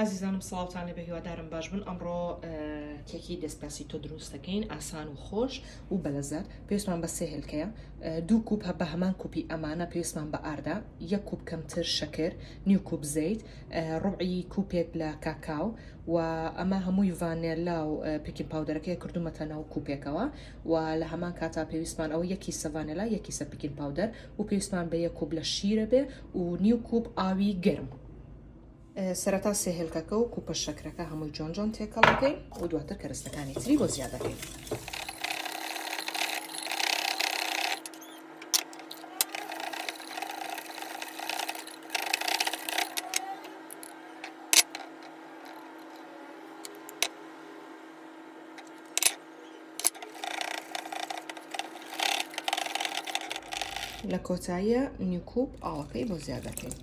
عزیزانم سڵاوتان لێبێ، هیوادارم باش بن. ئەمڕۆ کێکی دەسپاسیتۆ دروست دەکەین، ئاسان و خۆش و بەلەزەت. پێویستمان بە سێ هێلکەیە، 2 کوب بە هەمان کوپی ئەمانە پێویستمان بە ئاردا، 1 کوب کەمتر شەکر، نیو کوب زەیت، ڕوعی کوپێک لە کاکاو و ئەمە هەمووی ڤانێلا و پێکین پاودەرەکەی کردومەتە ناو کوپێکەوە و لە هەمان کاتا پێویستمان ئەوە 1 کیسە ڤانێلا، 1 کیسە پێکین پاودەر و پێویستمان بە 1 کوب لە شیرە بێ و نیو کوب ئاوی گەرم. سەرەتا سێ هێلکەکە و کوپە شەکرەکە هەمووی جۆن جۆن تێکەڵەکەین و دواتر کەرەستەکانی تری بۆ زیادەکەین. لە کۆتاییە نیو کوب ئاوەکەی بۆ زیادەکەین.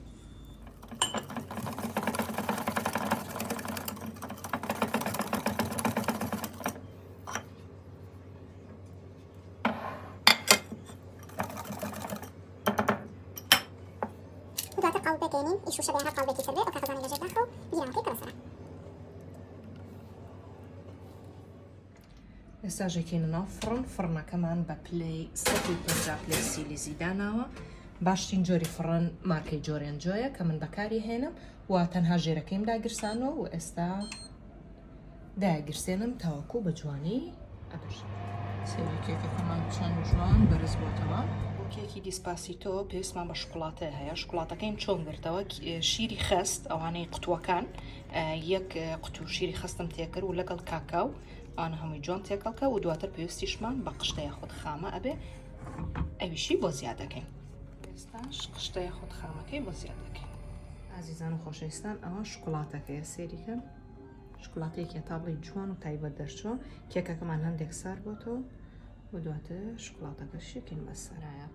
دواتر قاڵ بگەینین ئیشوشە بێ هەر قاڵبێکی تر بێ ئەو کاتەزانانی لەژێر داخە و گیرانەکەی کەوە سەرە. ئێستا ژێکینە ناو فڕنەکەمان بە پلەی 150 پلەی سیلیزی داناوە. باشترین جۆری فڕن مارکەی جۆرێنجۆیە کە من بەکاری هێنم و تەنها ژێرەکەیم داگرسانەوە و ئێستا داگرسێنم تاوەکو بە جوانی ئەبژ. سێری کێکەکەمان چەند جوان بەرز بۆتەوە. کێکی دیسپاسیتۆ پێویستمان بە شکڵاتە هەیە. شکڵاتەکەیم چۆن گرتەوە، شیری خەست ئەوانەی قوتووەکان، 1 قوتو شیری خەستم تێکرد و لەگەڵ کاکاو ئان هەمووی جۆن تێکەڵکە و دواتر پێویستیشمان بە قشتەیە خۆت خامە ئەبێ ئەویشی بۆ زیادەکەین. ئێستاش قشتەیە خۆت خامەکەی بۆ زیادەکەین. ئازیزان و خۆشەویستان، ئەوە شکڵاتەکەیە، سێریکەن شکڵاتەیەکی تاڵی جوان و تایبەت دەرچۆ. کێکەکەمان هەندێک سار بۆتەوە و دواتر شکڵاتەکە شێکین بەسەرایە.